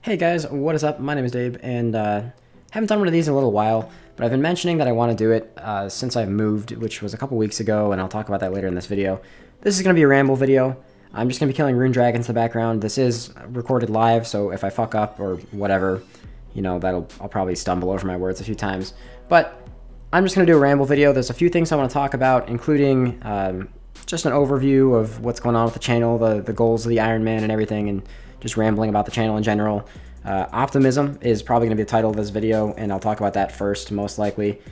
Hey guys, what is up? My name is Dabe, and haven't done one of these in a little while, but I've been mentioning that I want to do it since I've moved, which was a couple weeks ago, and I'll talk about that later in this video. This is going to be a ramble video. I'm just going to be killing rune dragons in the background. This is recorded live, so if I fuck up or whatever, you know, I'll probably stumble over my words a few times. But I'm just going to do a ramble video. There's a few things I want to talk about, including just an overview of what's going on with the channel, the goals of the Iron Man and everything, and just rambling about the channel in general. Optimism is probably going to be the title of this video, and I'll talk about that first, most likely.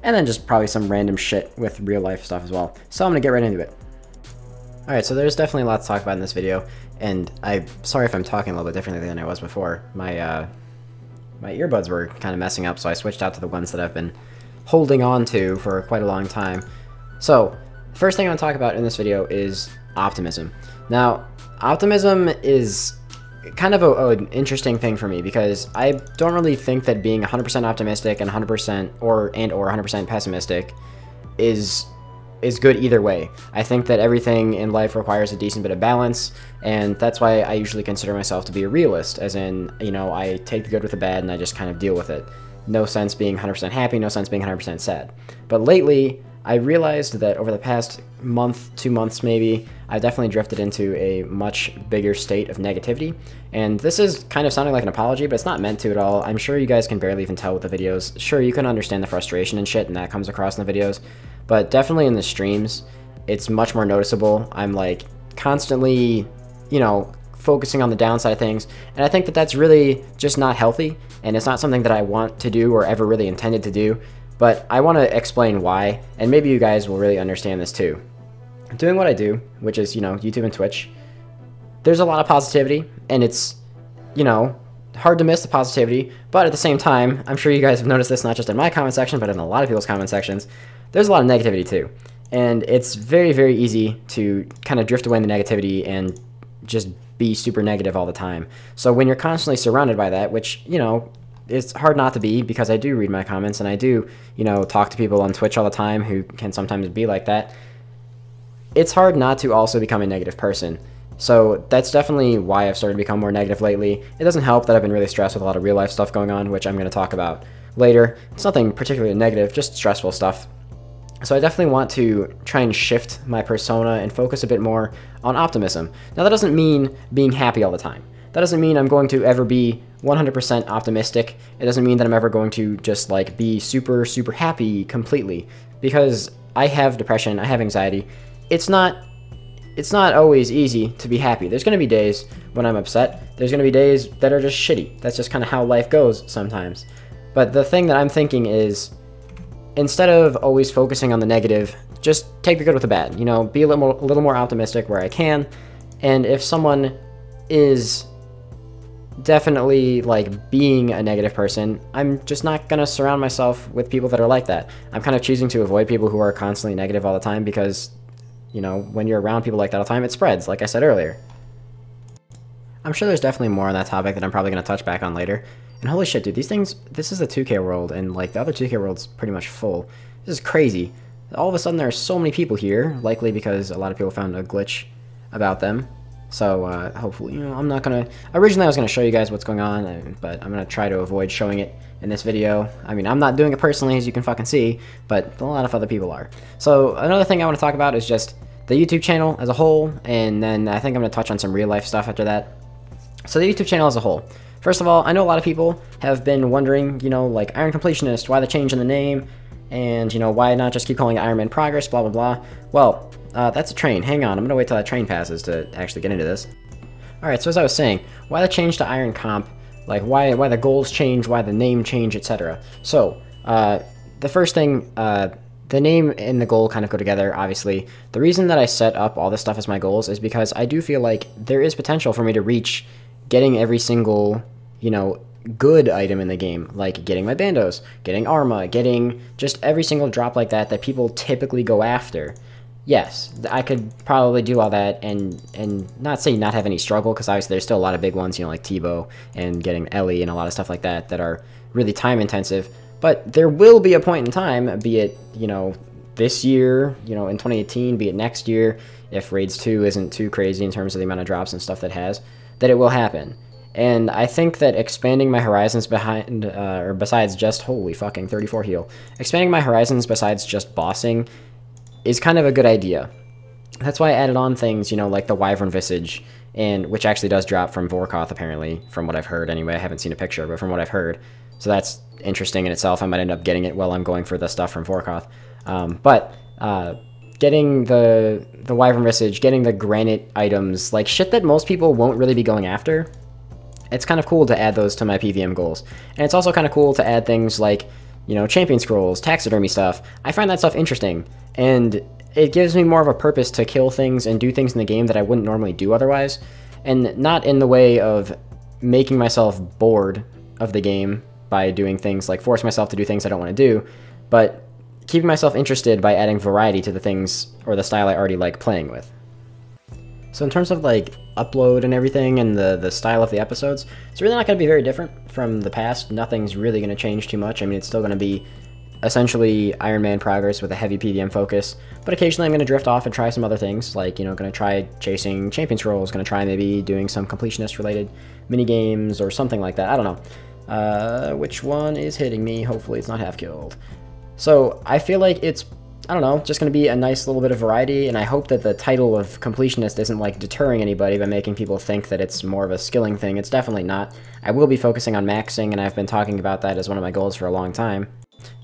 And then just probably some random shit with real life stuff as well. So I'm going to get right into it. Alright, so there's definitely a lot to talk about in this video, and I'm sorry if I'm talking a little bit differently than I was before. My earbuds were kind of messing up, so I switched out to the ones that I've been holding on to for quite a long time. So, first thing I want to talk about in this video is optimism. Now, optimism is kind of an interesting thing for me because I don't really think that being 100% optimistic and 100% or 100% pessimistic is good either way. I think that everything in life requires a decent bit of balance, and that's why I usually consider myself to be a realist, as in, you know, I take the good with the bad and I just kind of deal with it. No sense being 100% happy, no sense being 100% sad. But lately, I realized that over the past month, 2 months maybe, I've definitely drifted into a much bigger state of negativity. And this is kind of sounding like an apology, but it's not meant to at all. I'm sure you guys can barely even tell with the videos. Sure, you can understand the frustration and shit, and that comes across in the videos. But definitely in the streams, it's much more noticeable. I'm like constantly, you know, focusing on the downside of things. And I think that that's really just not healthy. And it's not something that I want to do or ever really intended to do. But I want to explain why, and maybe you guys will really understand this too. Doing what I do, which is, you know, YouTube and Twitch, there's a lot of positivity, and it's, you know, hard to miss the positivity, but at the same time, I'm sure you guys have noticed this not just in my comment section, but in a lot of people's comment sections, there's a lot of negativity too. And it's very, very easy to kind of drift away in the negativity and just be super negative all the time. So when you're constantly surrounded by that, which, you know, it's hard not to be, because I do read my comments and I do, you know, talk to people on Twitch all the time who can sometimes be like that. It's hard not to also become a negative person. So that's definitely why I've started to become more negative lately. It doesn't help that I've been really stressed with a lot of real life stuff going on, which I'm going to talk about later. It's nothing particularly negative, just stressful stuff. So I definitely want to try and shift my persona and focus a bit more on optimism. Now that doesn't mean being happy all the time. That doesn't mean I'm going to ever be 100% optimistic. It doesn't mean that I'm ever going to just like be super, super happy completely, because I have depression, I have anxiety. It's not always easy to be happy. There's going to be days when I'm upset. There's going to be days that are just shitty. That's just kind of how life goes sometimes. But the thing that I'm thinking is, instead of always focusing on the negative, just take the good with the bad. You know, be a little more optimistic where I can. And if someone is definitely like being a negative person, I'm just not gonna surround myself with people that are like that. I'm kind of choosing to avoid people who are constantly negative all the time, because, you know, when you're around people like that all the time, it spreads, like I said earlier. I'm sure there's definitely more on that topic that I'm probably gonna touch back on later. And holy shit, dude, these things, this is a 2K world, and like the other 2K world's pretty much full. This is crazy. All of a sudden there are so many people here, likely because a lot of people found a glitch about them. So, hopefully, you know, I'm not gonna... Originally, I was gonna show you guys what's going on, but I'm gonna try to avoid showing it in this video. I mean, I'm not doing it personally, as you can fucking see, but a lot of other people are. So, another thing I want to talk about is just the YouTube channel as a whole, and then I think I'm gonna touch on some real-life stuff after that. So, the YouTube channel as a whole. First of all, I know a lot of people have been wondering, you know, like, Iron Completionist, why the change in the name, and, you know, why not just keep calling it Iron Man Progress, blah, blah, blah. Well, that's a train. Hang on, I'm gonna wait till that train passes to actually get into this. Alright, so as I was saying, why the change to Iron Comp, like why the goals change, why the name change, etc. So, the first thing, the name and the goal kind of go together, obviously. The reason that I set up all this stuff as my goals is because I do feel like there is potential for me to reach getting every single, you know, good item in the game, like getting my bandos, getting Arma, getting just every single drop like that people typically go after. Yes, I could probably do all that and not say not have any struggle, because obviously there's still a lot of big ones, you know, like T-Bow and getting Ellie and a lot of stuff like that that are really time intensive. But there will be a point in time, be it, you know, this year, you know, in 2018, be it next year, if Raids 2 isn't too crazy in terms of the amount of drops and stuff that has, that it will happen. And I think that expanding my horizons besides just, holy fucking 34 heal, expanding my horizons besides just bossing is kind of a good idea. That's why I added on things, you know, like the Wyvern Visage, and which actually does drop from Vorkoth, apparently, from what I've heard anyway. I haven't seen a picture, but from what I've heard. So that's interesting in itself. I might end up getting it while I'm going for the stuff from Vorkoth. Getting the Wyvern Visage, getting the granite items, like shit that most people won't really be going after, it's kind of cool to add those to my PVM goals. And it's also kind of cool to add things like, you know, champion scrolls, taxidermy stuff. I find that stuff interesting, and it gives me more of a purpose to kill things and do things in the game that I wouldn't normally do otherwise. And not in the way of making myself bored of the game by doing things like force myself to do things I don't want to do, but keeping myself interested by adding variety to the things or the style I already like playing with. So in terms of like upload and everything and the style of the episodes, it's really not going to be very different from the past. Nothing's really going to change too much. I mean, it's still going to be essentially Iron Man progress with a heavy PVM focus, but occasionally I'm going to drift off and try some other things, like, you know, going to try chasing champion scrolls, going to try maybe doing some completionist related mini games or something like that. I don't know. Which one is hitting me? Hopefully it's not half killed. So I feel like it's, I don't know, just going to be a nice little bit of variety, and I hope that the title of completionist isn't like deterring anybody by making people think that it's more of a skilling thing. It's definitely not. I will be focusing on maxing, and I've been talking about that as one of my goals for a long time.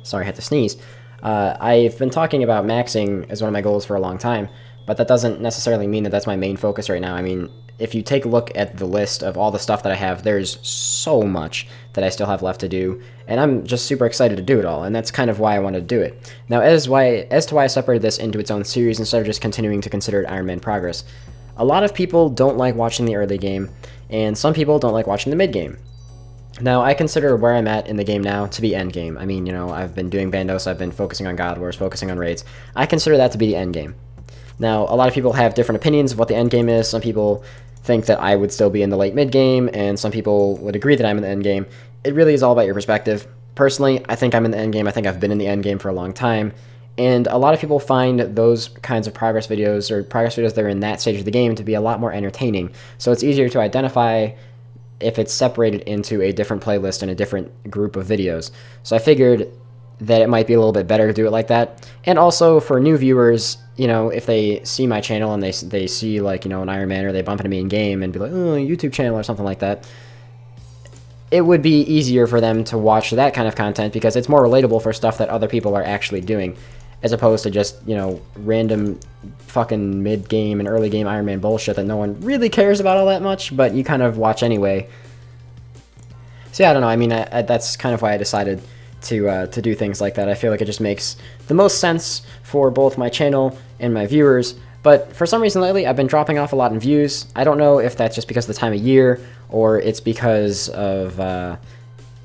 Sorry, I had to sneeze. I've been talking about maxing as one of my goals for a long time, but that doesn't necessarily mean that that's my main focus right now. I mean, if you take a look at the list of all the stuff that I have, there's so much that I still have left to do, and I'm just super excited to do it all, and that's kind of why I want to do it. Now, as to why I separated this into its own series instead of just continuing to consider it Iron Man progress, a lot of people don't like watching the early game, and some people don't like watching the mid game. Now, I consider where I'm at in the game now to be endgame. I mean, you know, I've been doing Bandos, I've been focusing on God Wars, focusing on raids. I consider that to be the endgame. Now, a lot of people have different opinions of what the endgame is. Some people think that I would still be in the late mid game, and some people would agree that I'm in the end game. It really is all about your perspective. Personally, I think I'm in the end game. I think I've been in the end game for a long time, and a lot of people find those kinds of progress videos or progress videos that are in that stage of the game to be a lot more entertaining. So it's easier to identify if it's separated into a different playlist and a different group of videos. So I figured that it might be a little bit better to do it like that. And also for new viewers, you know, if they see my channel and they see, like, you know, an Iron Man, or they bump into me in game and be like, oh, YouTube channel or something like that, it would be easier for them to watch that kind of content because it's more relatable for stuff that other people are actually doing, as opposed to just, you know, random fucking mid-game and early-game Iron Man bullshit that no one really cares about all that much, but you kind of watch anyway. So yeah, I don't know, I mean, that's kind of why I decided to do things like that. I feel like it just makes the most sense for both my channel and my viewers, but for some reason lately, I've been dropping off a lot in views. I don't know if that's just because of the time of year, or it's because of,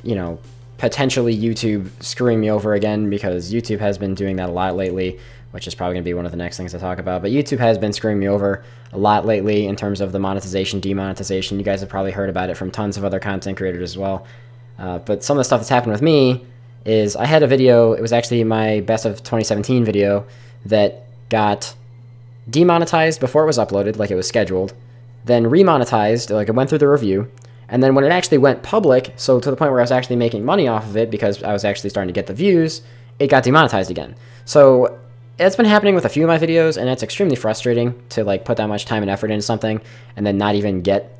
you know, potentially YouTube screwing me over again, because YouTube has been doing that a lot lately, which is probably going to be one of the next things to talk about. But YouTube has been screwing me over a lot lately in terms of the monetization, demonetization. You guys have probably heard about it from tons of other content creators as well. But some of the stuff that's happened with me is I had a video, it was actually my best of 2017 video, that got demonetized before it was uploaded, like it was scheduled, then remonetized, like it went through the review, and then when it actually went public, so to the point where I was actually making money off of it because I was actually starting to get the views, it got demonetized again. So it's been happening with a few of my videos, and it's extremely frustrating to like put that much time and effort into something and then not even get,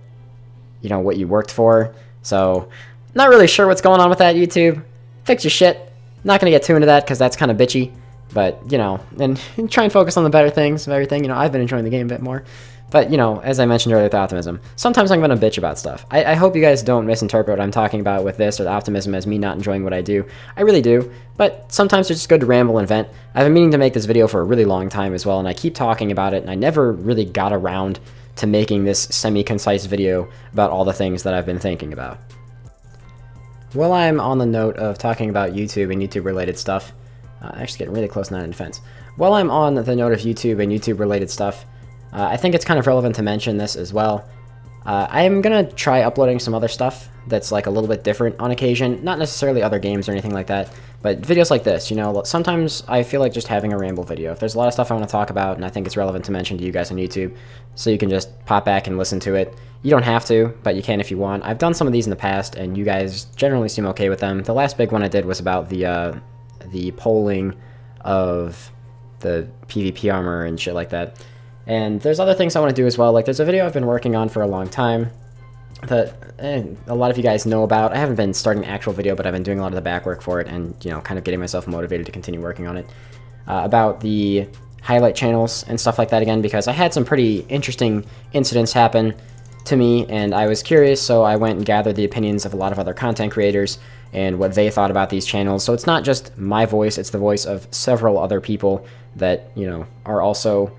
you know, what you worked for. So not really sure what's going on with that, YouTube. Fix your shit. Not gonna get too into that because that's kind of bitchy, but, you know, and try and focus on the better things of everything. You know, I've been enjoying the game a bit more. But, you know, as I mentioned earlier with Optimism, sometimes I'm going to bitch about stuff. I hope you guys don't misinterpret what I'm talking about with this or the Optimism as me not enjoying what I do. I really do, but sometimes it's just good to ramble and vent. I've been meaning to make this video for a really long time as well, and I keep talking about it, and I never really got around to making this semi-concise video about all the things that I've been thinking about. While I'm on the note of talking about YouTube and YouTube-related stuff, actually getting really close now in defense. While I'm on the note of YouTube and YouTube-related stuff, I think it's kind of relevant to mention this as well. I am gonna try uploading some other stuff that's like a little bit different on occasion, not necessarily other games or anything like that, but videos like this, you know, sometimes I feel like just having a ramble video. If there's a lot of stuff I want to talk about and I think it's relevant to mention to you guys on YouTube, so you can just pop back and listen to it. You don't have to, but you can if you want. I've done some of these in the past, and you guys generally seem okay with them. The last big one I did was about the polling of the PvP armor and shit like that. And there's other things I want to do as well. Like, there's a video I've been working on for a long time that a lot of you guys know about. I haven't been starting an actual video, but I've been doing a lot of the back work for it and, you know, kind of getting myself motivated to continue working on it. About the highlight channels and stuff like that again, because I had some pretty interesting incidents happen to me, and I was curious, so I went and gathered the opinions of a lot of other content creators and what they thought about these channels. So it's not just my voice, it's the voice of several other people that, you know, are also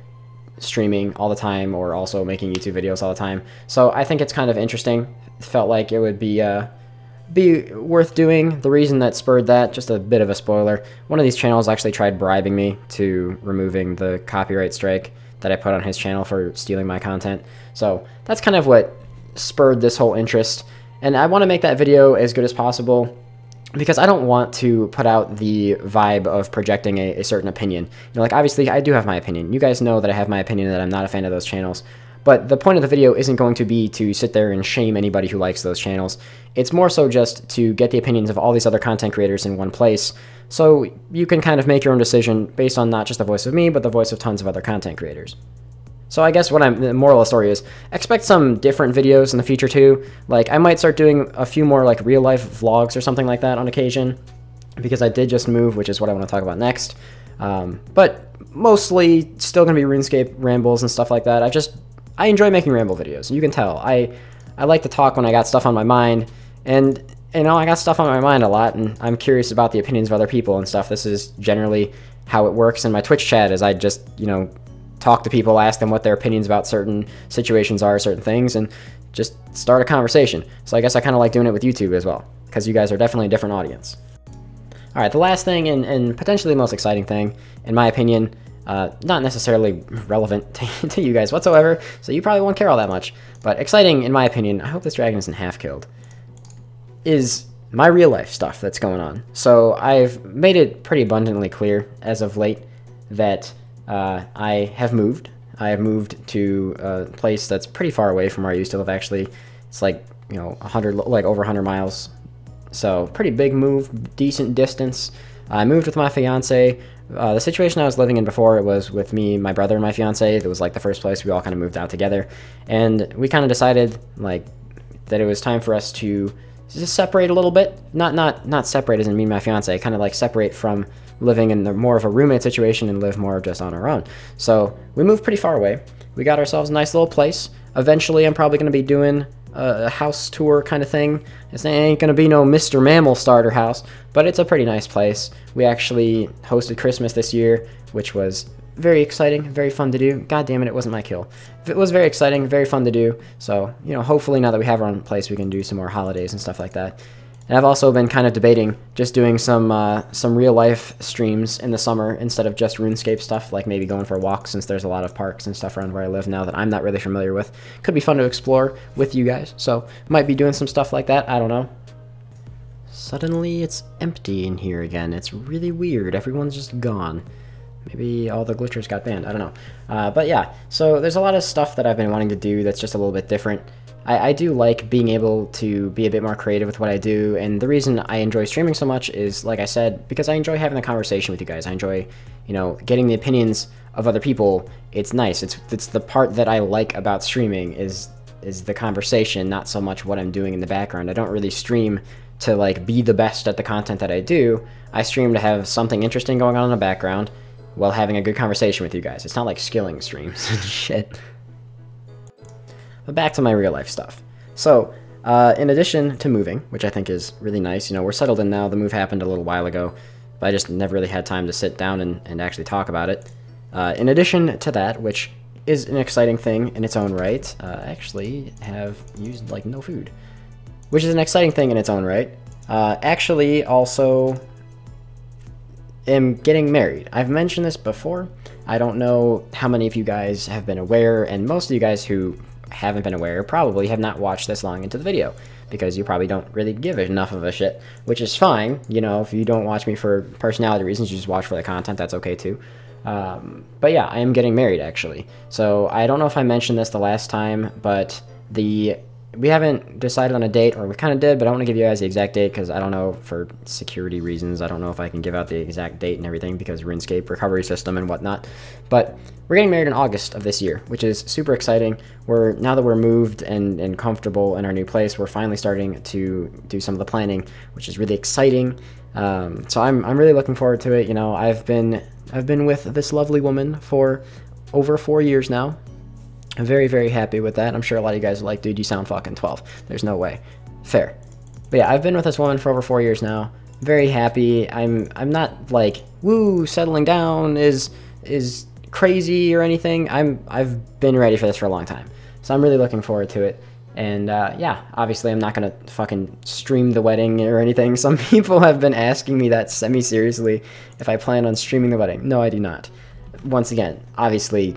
streaming all the time or also making YouTube videos all the time. So I think it's kind of interesting. Felt like it would be worth doing. The reason that spurred that, just a bit of a spoiler, one of these channels actually tried bribing me to removing the copyright strike that I put on his channel for stealing my content. So that's kind of what spurred this whole interest. And I want to make that video as good as possible, because I don't want to put out the vibe of projecting a certain opinion. You know, like, obviously, I do have my opinion. You guys know that I have my opinion, that I'm not a fan of those channels. But the point of the video isn't going to be to sit there and shame anybody who likes those channels. It's more so just to get the opinions of all these other content creators in one place, so you can kind of make your own decision based on not just the voice of me, but the voice of tons of other content creators. So I guess the moral of the story is, expect some different videos in the future too. Like, I might start doing a few more like real life vlogs or something like that on occasion, because I did just move, which is what I want to talk about next. But mostly still gonna be RuneScape rambles and stuff like that. I enjoy making ramble videos. You can tell. I like to talk when I got stuff on my mind, and you know, I got stuff on my mind a lot, and I'm curious about the opinions of other people and stuff. This is generally how it works in my Twitch chat, is I just, you know, talk to people, ask them what their opinions about certain situations are, certain things, and just start a conversation. So I guess I kind of like doing it with YouTube as well, because you guys are definitely a different audience. Alright, the last thing, and potentially the most exciting thing, in my opinion, not necessarily relevant to you guys whatsoever, so you probably won't care all that much, but exciting in my opinion, I hope this dragon isn't half killed, is my real life stuff that's going on. So I've made it pretty abundantly clear as of late that I have moved. I have moved to a place that's pretty far away from where I used to live, actually. It's like, you know, over 100 miles. So pretty big move, decent distance. I moved with my fiance. The situation I was living in before, it was with me, my brother, and my fiance. It was like the first place we all kind of moved out together. And we kind of decided, like, that it was time for us to just separate a little bit. Not separate as in me and my fiance, kind of like separate from living in more of a roommate situation and live more just on our own. So we moved pretty far away. We got ourselves a nice little place. Eventually, I'm probably going to be doing a house tour kind of thing. It ain't going to be no Mr. Mammal starter house, but it's a pretty nice place. We actually hosted Christmas this year, which was very exciting, very fun to do. God damn it, it wasn't my kill. It was very exciting, very fun to do. So, you know, hopefully now that we have our own place, we can do some more holidays and stuff like that. And I've also been kind of debating just doing some real life streams in the summer instead of just RuneScape stuff, like maybe going for a walk, since there's a lot of parks and stuff around where I live now that I'm not really familiar with. Could be fun to explore with you guys, so might be doing some stuff like that, I don't know. Suddenly it's empty in here again. It's really weird. Everyone's just gone. Maybe all the glitchers got banned, I don't know. But yeah, so there's a lot of stuff that I've been wanting to do that's just a little bit different. I do like being able to be a bit more creative with what I do, and the reason I enjoy streaming so much is, like I said, because I enjoy having a conversation with you guys. I enjoy, you know, getting the opinions of other people. It's nice. It's the part that I like about streaming is the conversation, not so much what I'm doing in the background. I don't really stream to, like, be the best at the content that I do. I stream to have something interesting going on in the background while having a good conversation with you guys. It's not like skilling streams and shit. But back to my real life stuff. So, in addition to moving, which I think is really nice, you know, we're settled in now. The move happened a little while ago, but I just never really had time to sit down and actually talk about it. In addition to that, which is an exciting thing in its own right, I actually have used, like, no food, which is an exciting thing in its own right. Actually, also am getting married. I've mentioned this before. I don't know how many of you guys have been aware, and most of you guys who haven't been aware, probably have not watched this long into the video, because you probably don't really give enough of a shit, which is fine. You know, if you don't watch me for personality reasons, you just watch for the content, that's okay too. But yeah, I am getting married, actually. So I don't know if I mentioned this the last time, but we haven't decided on a date, or we kind of did, but I don't want to give you guys the exact date because I don't know, for security reasons. I don't know if I can give out the exact date and everything because RuneScape recovery system and whatnot. But we're getting married in August of this year, which is super exciting. Now that we're moved and comfortable in our new place, we're finally starting to do some of the planning, which is really exciting. So I'm really looking forward to it. You know, I've been with this lovely woman for over 4 years now. I'm very, very happy with that. I'm sure a lot of you guys are like, dude, you sound fucking 12. There's no way. Fair. But yeah, I've been with this woman for over 4 years now. Very happy. I'm not like, woo, settling down is crazy or anything. I've been ready for this for a long time. So I'm really looking forward to it. And yeah, obviously I'm not gonna fucking stream the wedding or anything. Some people have been asking me that semi-seriously if I plan on streaming the wedding. No, I do not. Once again, obviously,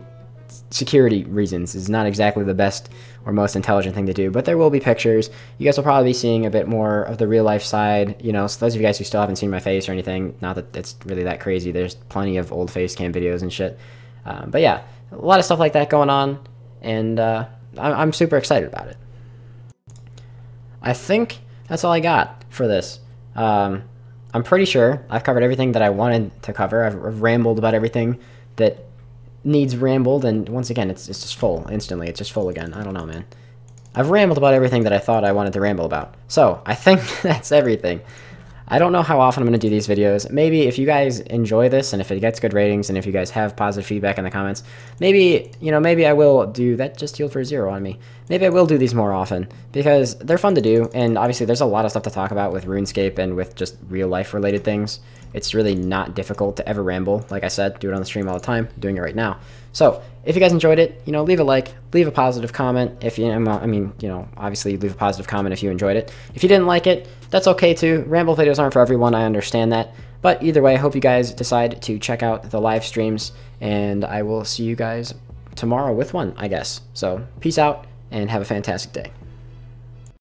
security reasons is not exactly the best or most intelligent thing to do, but there will be pictures. You guys will probably be seeing a bit more of the real life side, you know. So those of you guys who still haven't seen my face or anything, not that it's really that crazy, there's plenty of old face cam videos and shit. But yeah, a lot of stuff like that going on, and I'm super excited about it. I think that's all I got for this. I'm pretty sure I've covered everything that I wanted to cover. I've rambled about everything that needs rambled, and once again, it's just full instantly. It's just full again. I don't know, man. I've rambled about everything that I thought I wanted to ramble about. So I think that's everything. I don't know how often I'm going to do these videos. Maybe if you guys enjoy this, and if it gets good ratings, and if you guys have positive feedback in the comments, maybe, you know, maybe I will do that. Just healed for 0 on me. Maybe I will do these more often because they're fun to do, and obviously there's a lot of stuff to talk about with RuneScape and with just real life related things. It's really not difficult to ever ramble. Like I said, do it on the stream all the time. Doing it right now. So if you guys enjoyed it, you know, leave a like, leave a positive comment. If you, I mean, you know, obviously leave a positive comment if you enjoyed it. If you didn't like it, that's okay too. Ramble videos aren't for everyone. I understand that. But either way, I hope you guys decide to check out the live streams, and I will see you guys tomorrow with one, I guess. So peace out and have a fantastic day.